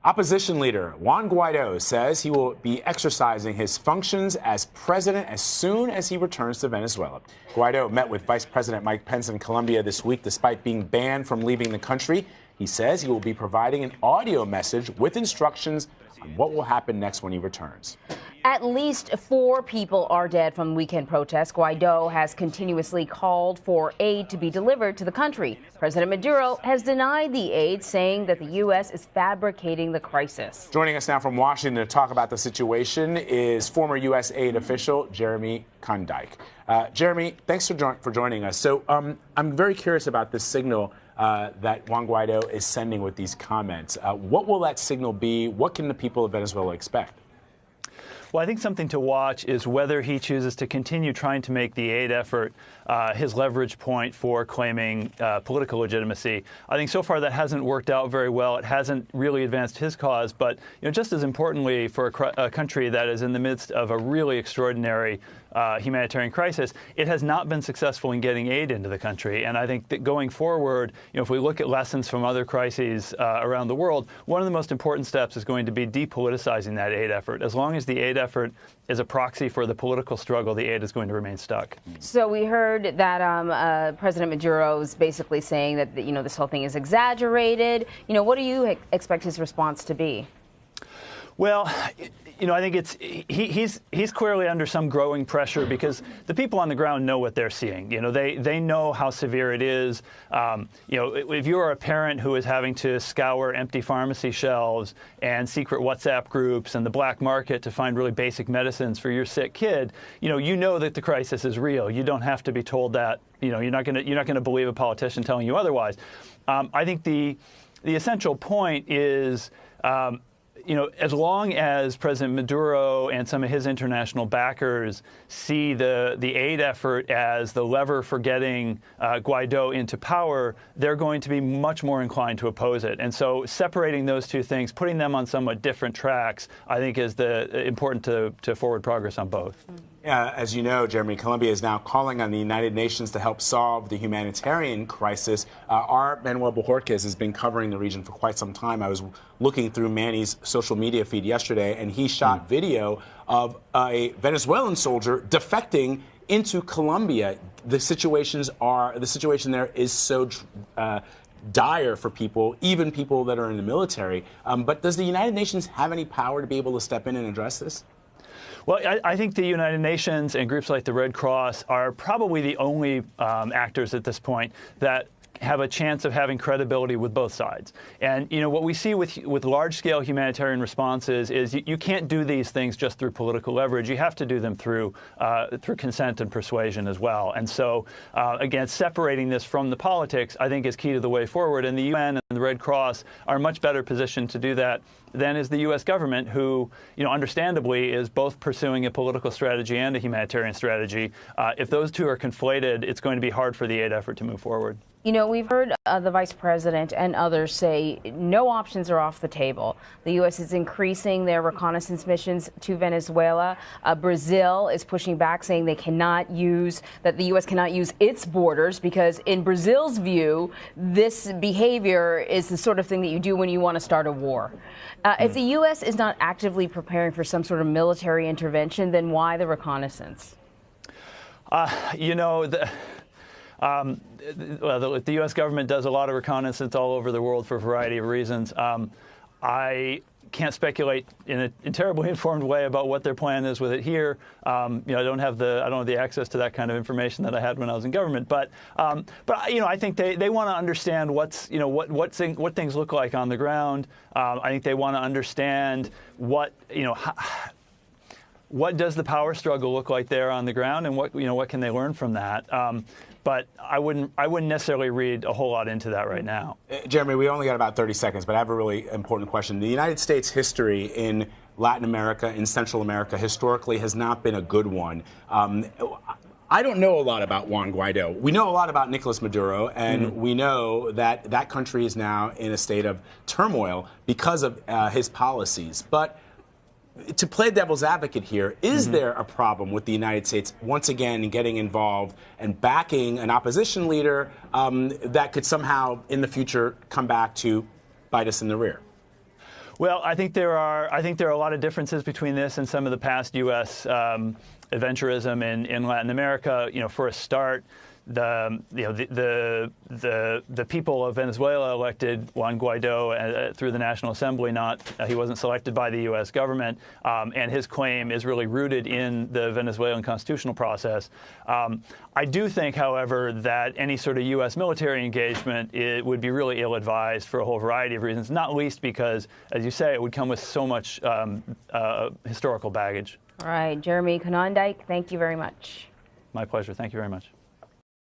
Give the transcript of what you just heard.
Opposition leader Juan Guaidó says he will be exercising his functions as president as soon as he returns to Venezuela. Guaidó met with Vice President Mike Pence in Colombia this week despite being banned from leaving the country. He says he will be providing an audio message with instructions on what will happen next when he returns. At least 4 people are dead from weekend protests. Guaidó has continuously called for aid to be delivered to the country. President Maduro has denied the aid, saying that the U.S. is fabricating the crisis. Joining us now from Washington to talk about the situation is former U.S. aid official Jeremy Konyndyk. Jeremy, thanks for joining us. So I'm very curious about this signal that Juan Guaidó is sending with these comments. What will that signal be? What can the people of Venezuela expect? Well, I think something to watch is whether he chooses to continue trying to make the aid effort his leverage point for claiming political legitimacy. I think so far that hasn't worked out very well. It hasn't really advanced his cause. But just as importantly, for a country that is in the midst of a really extraordinary humanitarian crisis, it has not been successful in getting aid into the country. And I think that going forward, if we look at lessons from other crises around the world, one of the most important steps is going to be depoliticizing that aid effort. As long as the aid effort is a proxy for the political struggle, the aid is going to remain stuck. So we heard that President Maduro is basically saying that this whole thing is exaggerated. What do you expect his response to be? Well, I think he's clearly under some growing pressure because the people on the ground know what they're seeing. They know how severe it is. If you're a parent who is having to scour empty pharmacy shelves and secret WhatsApp groups and the black market to find really basic medicines for your sick kid, you know that the crisis is real. You don't have to be told that. You're not going to believe a politician telling you otherwise. I think the essential point is. As long as President Maduro and some of his international backers see the aid effort as the lever for getting Guaidó into power, they're going to be much more inclined to oppose it. And so separating those two things, putting them on somewhat different tracks, I think is important to forward progress on both. As you know, Jeremy, Colombia is now calling on the United Nations to help solve the humanitarian crisis. Our Manuel Bojorquez has been covering the region for quite some time. I was looking through Manny's social media feed yesterday, and he shot video of a Venezuelan soldier defecting into Colombia. The situation there is so dire for people, even people that are in the military. But does the United Nations have any power to be able to step in and address this? Well, I think the United Nations and groups like the Red Cross are probably the only actors at this point that have a chance of having credibility with both sides. And, what we see with large-scale humanitarian responses is you can't do these things just through political leverage. You have to do them through consent and persuasion as well. And so, again, separating this from the politics, I think, is key to the way forward. And the UN and the Red Cross are much better positioned to do that than is the U.S. government, who, understandably, is both pursuing a political strategy and a humanitarian strategy. If those two are conflated, it's going to be hard for the aid effort to move forward. We've heard the vice president and others say no options are off the table. The U.S. is increasing their reconnaissance missions to Venezuela. Brazil is pushing back, saying that the U.S. cannot use its borders because, in Brazil's view, this behavior is the sort of thing that you do when you want to start a war. If the U.S. is not actively preparing for some sort of military intervention, then why the reconnaissance? The U.S. government does a lot of reconnaissance all over the world for a variety of reasons. I can't speculate in a terribly informed way about what their plan is with it here. I don't have the access to that kind of information that I had when I was in government. But I think they want to understand what things look like on the ground. I think they want to understand what does the power struggle look like there on the ground, and what can they learn from that. But I wouldn't necessarily read a whole lot into that right now. Jeremy, we only got about 30 seconds, but I have a really important question. The United States' history in Latin America, in Central America, historically has not been a good one. I don't know a lot about Juan Guaidó. We know a lot about Nicolas Maduro, and we know that that country is now in a state of turmoil because of his policies. But to play devil's advocate here, is there a problem with the United States once again getting involved and backing an opposition leader that could somehow in the future come back to bite us in the rear? Well, I think there are a lot of differences between this and some of the past U.S. adventurism in Latin America. For a start, the people of Venezuela elected Juan Guaidó through the National Assembly. He wasn't selected by the U.S. government, and his claim is really rooted in the Venezuelan constitutional process. I do think, however, that any sort of U.S. military engagement would be really ill-advised for a whole variety of reasons, not least because, as you say, it would come with so much historical baggage. All right, Jeremy Konyndyk, thank you very much. My pleasure. Thank you very much.